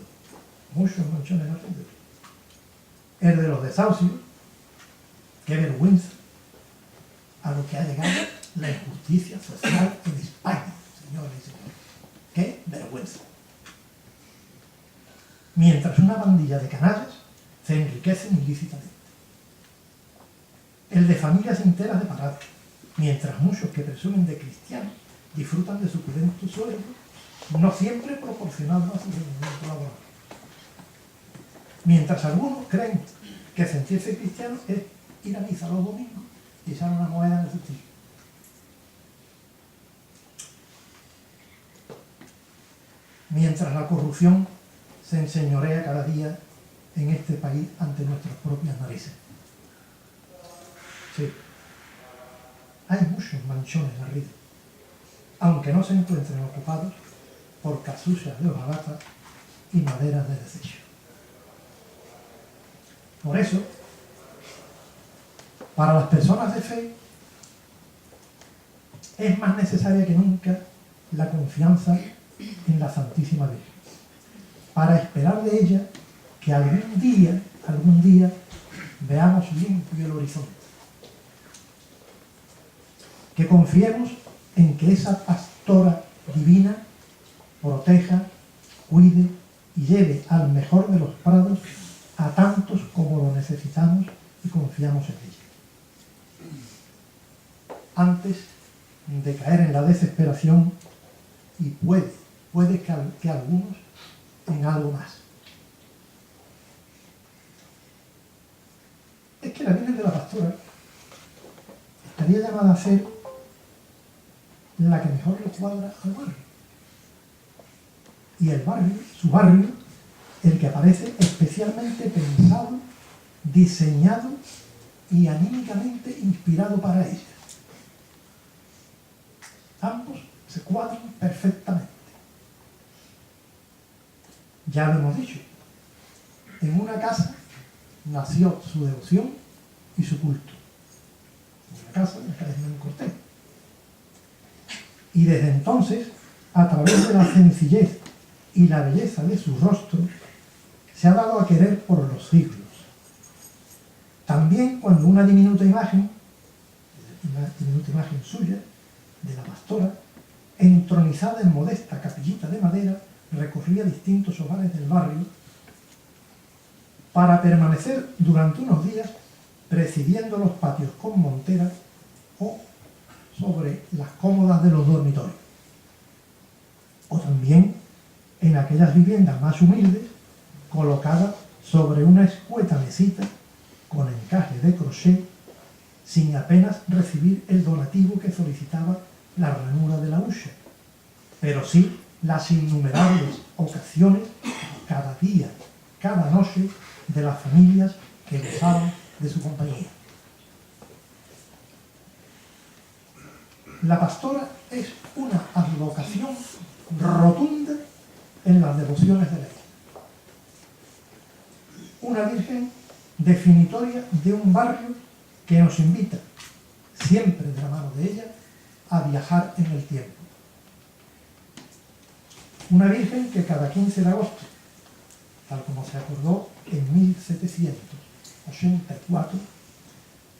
muchos manchones ardidos. El de los desahucios, qué vergüenza a lo que ha llegado la injusticia social en España, señores y señores. ¡Qué vergüenza! Mientras una pandilla de canallas se enriquecen ilícitamente. El de familias enteras de parada, mientras muchos que presumen de cristianos disfrutan de suculentos sueldos, no siempre proporcionados a su rendimiento laboral. Mientras algunos creen que sentirse cristiano es ir a misa los domingos y echar una moneda en el cestillo. Mientras la corrupción se enseñorea cada día en este país ante nuestras propias narices. Sí, hay muchos manchones ardidos, aunque no se encuentren ocupados por casuchas de hojalata y maderas de desecho. Por eso, para las personas de fe, es más necesaria que nunca la confianza en la Santísima Virgen, para esperar de ella que algún día, veamos limpio el horizonte. Que confiemos en que esa pastora divina proteja, cuide y lleve al mejor de los prados a tantos como lo necesitamos y confiamos en ella. Antes de caer en la desesperación y puede que algunos en algo más. Es que la Virgen de la Pastora estaría llamada a ser la que mejor le cuadra al barrio. Y el barrio, su barrio, el que aparece especialmente pensado, diseñado y anímicamente inspirado para ella. Ambos se cuadran perfectamente. Ya lo hemos dicho, en una casa nació su devoción y su culto. En una casa, en la calle Hernán Cortés. Y desde entonces, a través de la sencillez y la belleza de su rostro, se ha dado a querer por los siglos. También cuando una diminuta imagen suya, de la pastora, entronizada en modesta capillita de madera, recorría distintos hogares del barrio para permanecer durante unos días presidiendo los patios con monteras o sobre las cómodas de los dormitorios. O también en aquellas viviendas más humildes, colocadas sobre una escueta mesita con encaje de crochet, sin apenas recibir el donativo que solicitaba la ranura de la hucha, pero sí las innumerables ocasiones, cada día, cada noche, de las familias que gozaban de su compañía. La pastora es una advocación rotunda en las devociones de la Iglesia. Una virgen definitoria de un barrio que nos invita, siempre de la mano de ella, a viajar en el tiempo. Una virgen que cada 15 de agosto, tal como se acordó en 1784,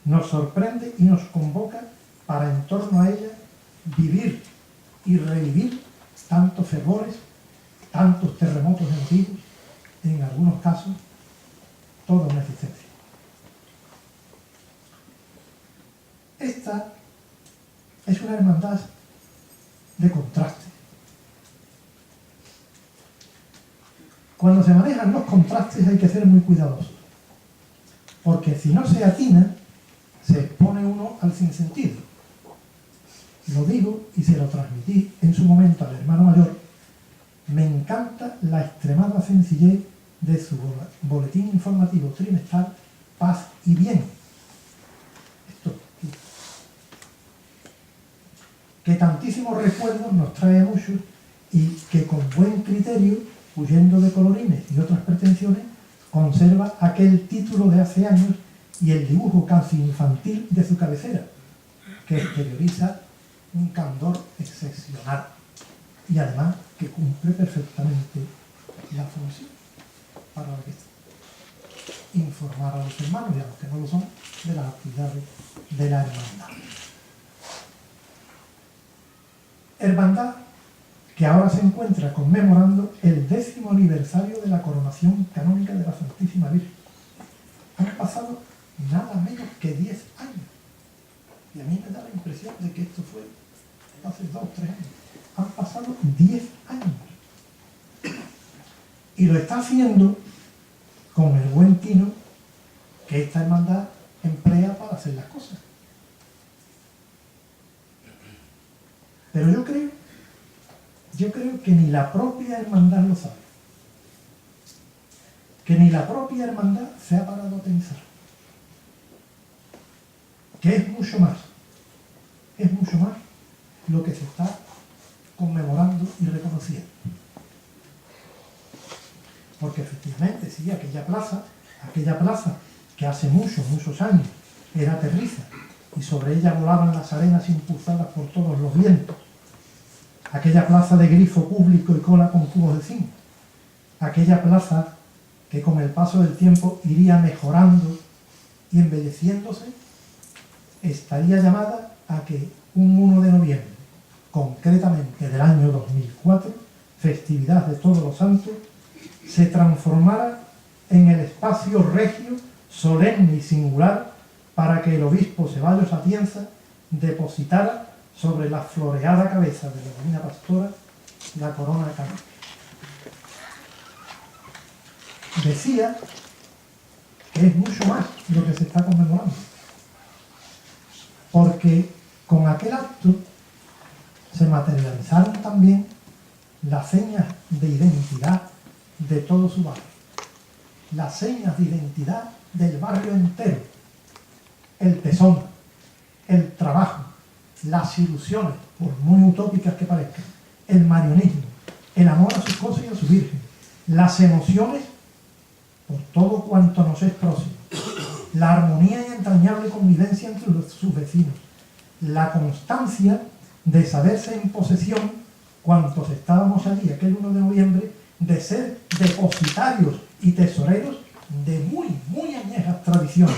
nos sorprende y nos convoca para en torno a ella vivir y revivir tantos fervores, tantos terremotos antiguos, en algunos casos, toda una existencia. Esta es una hermandad de contrastes. Cuando se manejan los contrastes hay que ser muy cuidadosos, porque si no se atina, se expone uno al sinsentido. Lo digo y se lo transmití en su momento al hermano mayor. Me encanta la extremada sencillez de su boletín informativo trimestral Paz y Bien. Esto, que tantísimos recuerdos nos trae a muchos y que con buen criterio, huyendo de colorines y otras pretensiones, conserva aquel título de hace años y el dibujo casi infantil de su cabecera, que exterioriza un candor excepcional y además que cumple perfectamente la función. para la que informar a los hermanos y a los que no lo son de las actividades de la hermandad. Hermandad que ahora se encuentra conmemorando el 10º aniversario de la coronación canónica de la Santísima Virgen. Han pasado nada menos que 10 años. Y a mí me da la impresión de que esto fue hace 2 o 3 años. Han pasado 10 años. Y lo está haciendo con el buen tino que esta hermandad emplea para hacer las cosas. Pero yo creo que ni la propia hermandad lo sabe. Que ni la propia hermandad se ha parado a pensar. Que es mucho más lo que se está conmemorando y reconociendo. Porque efectivamente, sí, aquella plaza que hace muchos años era terriza y sobre ella volaban las arenas impulsadas por todos los vientos, aquella plaza de grifo público y cola con cubos de zinc, aquella plaza que con el paso del tiempo iría mejorando y embelleciéndose, estaría llamada a que un 1 de noviembre, concretamente del año 2004, festividad de Todos los Santos, se transformara en el espacio regio, solemne y singular para que el obispo Ceballos Atienza depositara sobre la floreada cabeza de la Divina Pastora la corona canónica. Decía que es mucho más lo que se está conmemorando, porque con aquel acto se materializaron también las señas de identidad de todo su barrio, las señas de identidad del barrio entero, el tesón, el trabajo, las ilusiones, por muy utópicas que parezcan, el marionismo, el amor a sus cosas y a su virgen, las emociones por todo cuanto nos es próximo, la armonía y entrañable convivencia entre sus vecinos, la constancia de saberse en posesión, cuantos estábamos allí aquel 1 de noviembre, de ser depositarios y tesoreros de muy añejas tradiciones,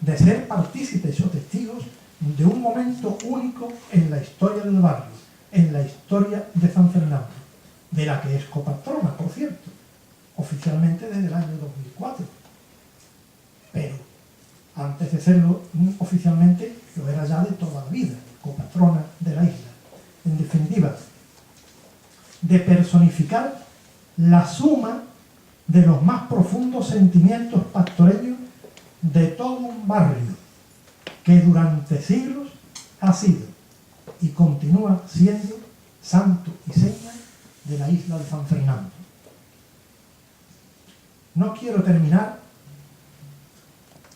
de ser partícipes o testigos de un momento único en la historia del barrio, en la historia de San Fernando, de la que es copatrona, por cierto, oficialmente desde el año 2004. Pero antes de serlo oficialmente, lo era ya de toda la vida, copatrona de la isla. En definitiva, de personificar la suma de los más profundos sentimientos pastoreños de todo un barrio que durante siglos ha sido y continúa siendo santo y seña de la isla de San Fernando. No quiero terminar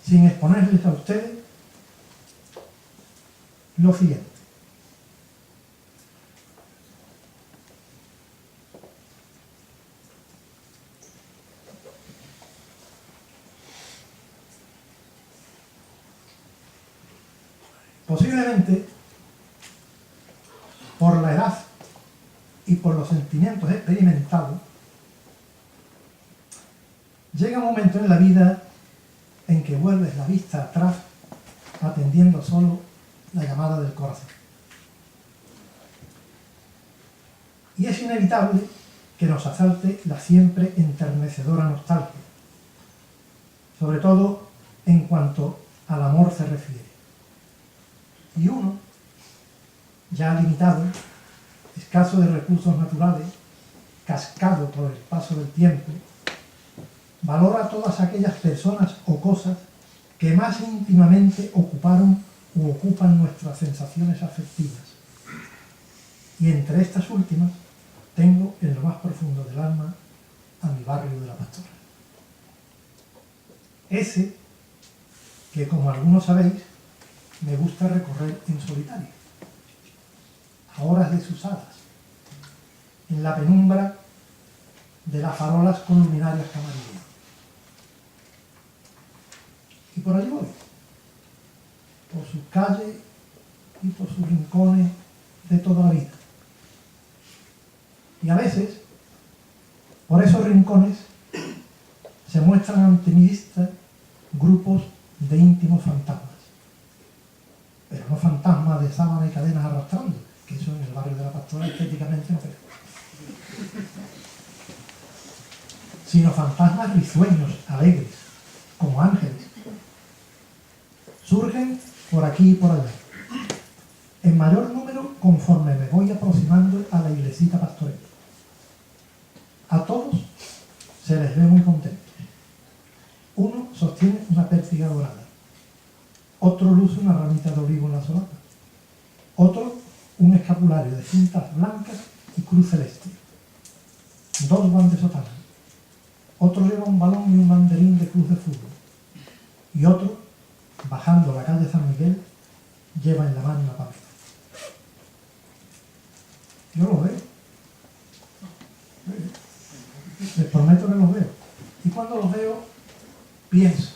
sin exponerles a ustedes lo siguiente. Posiblemente, por la edad y por los sentimientos experimentados, llega un momento en la vida en que vuelves la vista atrás atendiendo solo la llamada del corazón. Y es inevitable que nos asalte la siempre enternecedora nostalgia, sobre todo en cuanto al amor se refiere. Y uno, ya limitado, escaso de recursos naturales, cascado por el paso del tiempo, valora todas aquellas personas o cosas que más íntimamente ocuparon u ocupan nuestras sensaciones afectivas. Y entre estas últimas tengo en lo más profundo del alma a mi barrio de la Pastora. Ese que, como algunos sabéis, me gusta recorrer en solitario, a horas desusadas, en la penumbra de las farolas con luminarias camarillas. Y por allí voy, por sus calles y por sus rincones de toda la vida. Y a veces, por esos rincones, se muestran ante mi vista grupos de íntimos fantasmas. Pero no fantasmas de sábana y cadenas arrastrando, que eso en el barrio de la Pastora estéticamente no pega. Sino fantasmas risueños, alegres, como ángeles. Surgen por aquí y por allá, en mayor número conforme me voy aproximando a la iglesita pastoril. A todos se les ve muy contentos. Uno sostiene una pértiga dorada, otro luce una ramita de olivo en la solapa, otro un escapulario de cintas blancas y cruz celeste. Dos van de sotana, otro lleva un balón y un banderín de cruz de fútbol, y otro, bajando la calle San Miguel, lleva en la mano una pabila. Yo los veo. Les prometo que los veo. Y cuando los veo, pienso,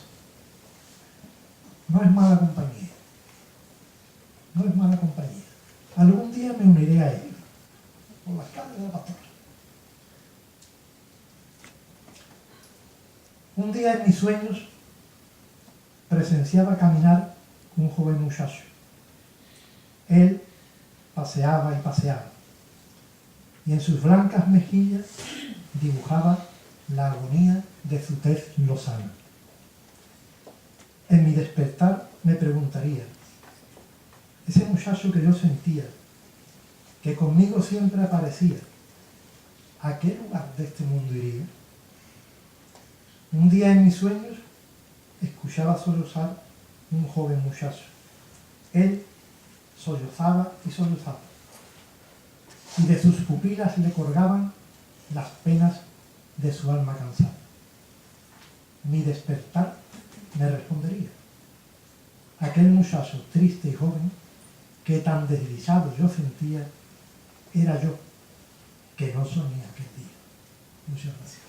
no es mala compañía. No es mala compañía. Algún día me uniré a ellos, por las calles de la Pastora. Un día en mis sueños presenciaba caminar un joven muchacho. Él paseaba y paseaba, y en sus blancas mejillas dibujaba la agonía de su tez lozana. En mi despertar me preguntaría, ese muchacho que yo sentía, que conmigo siempre aparecía, ¿a qué lugar de este mundo iría? Un día en mis sueños escuchaba sollozar un joven muchacho. Él sollozaba y sollozaba, y de sus pupilas le colgaban las penas de su alma cansada. Mi despertar me respondería, aquel muchacho triste y joven que tan deslizado yo sentía, era yo, que no soñé aquel día. Muchas gracias.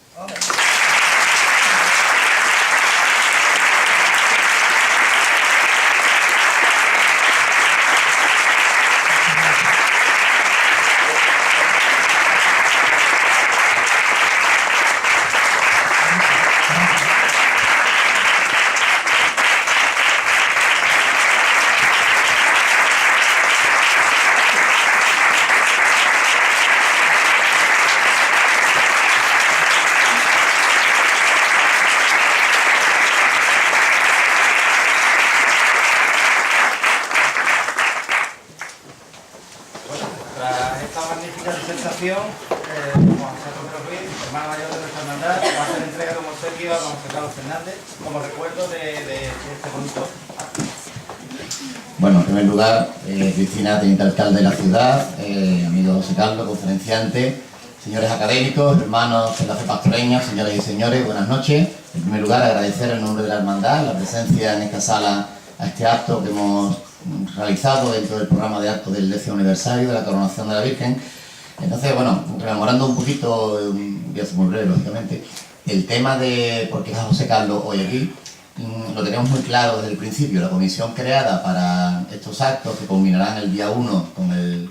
Hermano mayor de nuestra hermandad, va a hacer entrega de un obsequio a don José Carlos Fernández como recuerdo de este bonito acto. Bueno, en primer lugar, Cristina, teniente alcalde de la ciudad, amigo José Carlos, conferenciante, señores académicos, hermanos de la fe pastoreña, señoras y señores, buenas noches. En primer lugar, agradecer en nombre de la hermandad la presencia en esta sala a este acto que hemos realizado dentro del programa de actos del 10º aniversario de la coronación de la Virgen. Entonces, bueno, rememorando un poquito, voy a ser muy breve, lógicamente, el tema de por qué está José Carlos hoy aquí, lo tenemos muy claro desde el principio. La comisión creada para estos actos, que culminarán el día 1 con el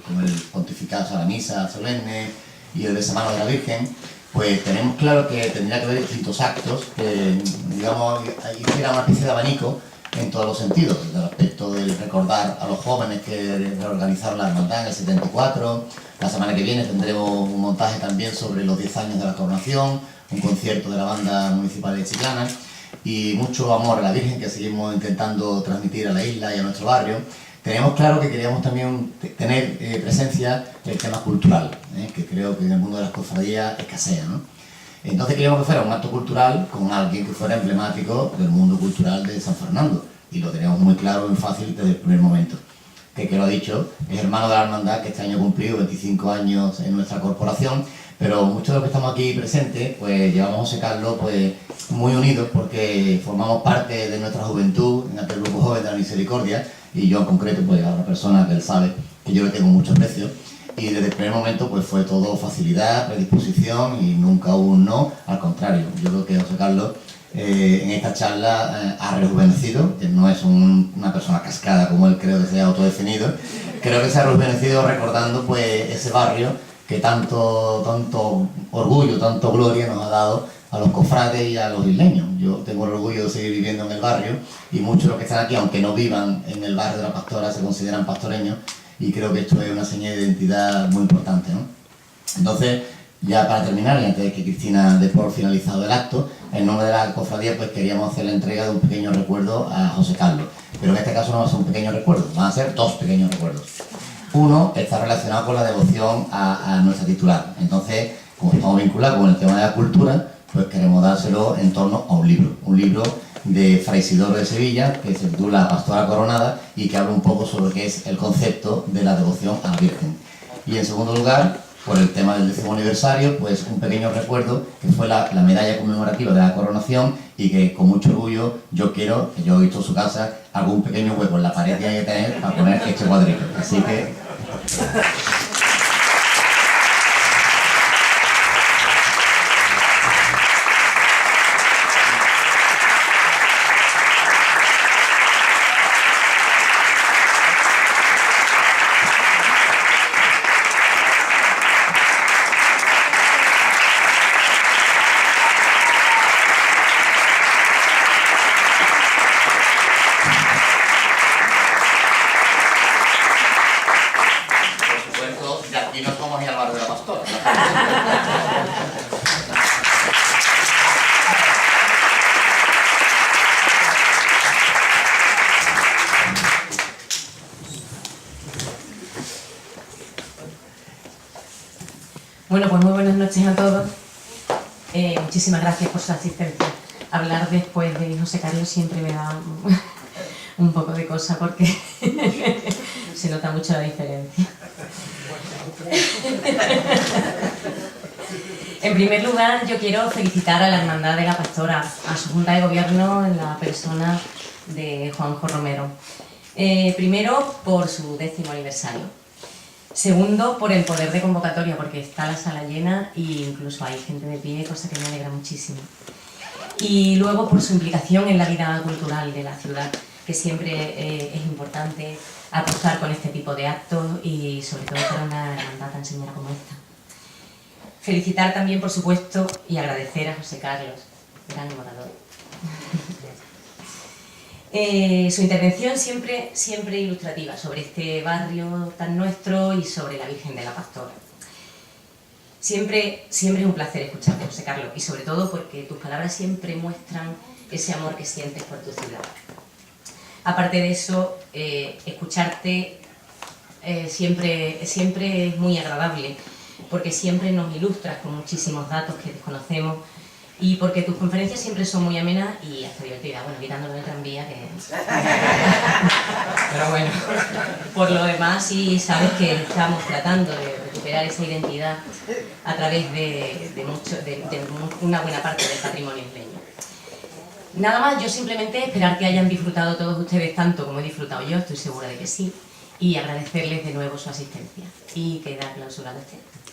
pontificado, o sea, la misa solemne y el besamano de la Virgen, pues tenemos claro que tendría que haber distintos actos que, digamos, hiciera una especie de abanico en todos los sentidos, desde el aspecto del recordar a los jóvenes que reorganizaron la hermandad en el 74. La semana que viene tendremos un montaje también sobre los 10 años de la coronación, un concierto de la banda municipal de Chiclana y mucho amor a la Virgen que seguimos intentando transmitir a la isla y a nuestro barrio. Tenemos claro que queríamos también tener presencia el tema cultural, que creo que en el mundo de las cofradías escasea, ¿no? Entonces queríamos que fuera un acto cultural con alguien que fuera emblemático del mundo cultural de San Fernando, y lo teníamos muy claro y muy fácil desde el primer momento. Que lo ha dicho, es hermano de la hermandad, que este año ha cumplido 25 años en nuestra corporación, pero muchos de los que estamos aquí presentes, pues llevamos a José Carlos pues, muy unidos, porque formamos parte de nuestra juventud en aquel grupo joven de la Misericordia, y yo en concreto, pues a una persona que él sabe que yo le tengo mucho aprecio, y desde el primer momento pues fue todo facilidad, predisposición y nunca hubo un no, al contrario. Yo creo que José Carlos en esta charla ha rejuvenecido, que no es una persona cascada como él creo que se ha autodefinido, creo que se ha rejuvenecido recordando pues ese barrio que tanto orgullo, tanto gloria nos ha dado a los cofrades y a los isleños. Yo tengo el orgullo de seguir viviendo en el barrio y muchos de los que están aquí, aunque no vivan en el barrio de la Pastora, se consideran pastoreños y creo que esto es una señal de identidad muy importante, ¿no? Entonces, ya para terminar, y antes de que Cristina dé por finalizado el acto, en nombre de la cofradía pues queríamos hacer la entrega de un pequeño recuerdo a José Carlos. Pero en este caso no va a ser un pequeño recuerdo, van a ser dos pequeños recuerdos. Uno está relacionado con la devoción a nuestra titular. Entonces, como estamos vinculados con el tema de la cultura, pues queremos dárselo en torno a un libro de Fray Isidoro de Sevilla, que se titula Pastora Coronada y que habla un poco sobre qué es el concepto de la devoción a la Virgen. Y en segundo lugar, por el tema del 10º aniversario, pues un pequeño recuerdo que fue la medalla conmemorativa de la coronación y que con mucho orgullo yo quiero, que yo he visto en su casa, algún pequeño hueco en la pared que hay que tener para poner este cuadrito. Así que... Y no somos ni al barrio de la Pastora. Bueno, pues muy buenas noches a todos. Muchísimas gracias por su asistencia. Hablar después de José Carlos siempre me da un poco de cosa porque se nota mucho la diferencia. En primer lugar, yo quiero felicitar a la Hermandad de la Pastora, a su Junta de Gobierno en la persona de Juanjo Romero. Primero, por su 10º aniversario. Segundo, por el poder de convocatoria, porque está la sala llena e incluso hay gente de pie, cosa que me alegra muchísimo. Y luego, por su implicación en la vida cultural de la ciudad, que siempre es importante apostar con este tipo de actos y sobre todo para una hermandad tan señora como esta. Felicitar también, por supuesto, y agradecer a José Carlos, gran orador. Su intervención siempre ilustrativa sobre este barrio tan nuestro y sobre la Virgen de la Pastora. Siempre es un placer escucharte, José Carlos, y sobre todo porque tus palabras siempre muestran ese amor que sientes por tu ciudad. Aparte de eso, escucharte siempre es muy agradable, porque siempre nos ilustras con muchísimos datos que desconocemos y porque tus conferencias siempre son muy amenas y hasta divertidas, bueno, quitándolo del tranvía, que... Pero bueno, por lo demás sí sabes que estamos tratando de recuperar esa identidad a través de una buena parte del patrimonio isleño. Nada más, yo simplemente esperar que hayan disfrutado todos ustedes tanto como he disfrutado yo, estoy segura de que sí, y agradecerles de nuevo su asistencia y queda clausurado este acto.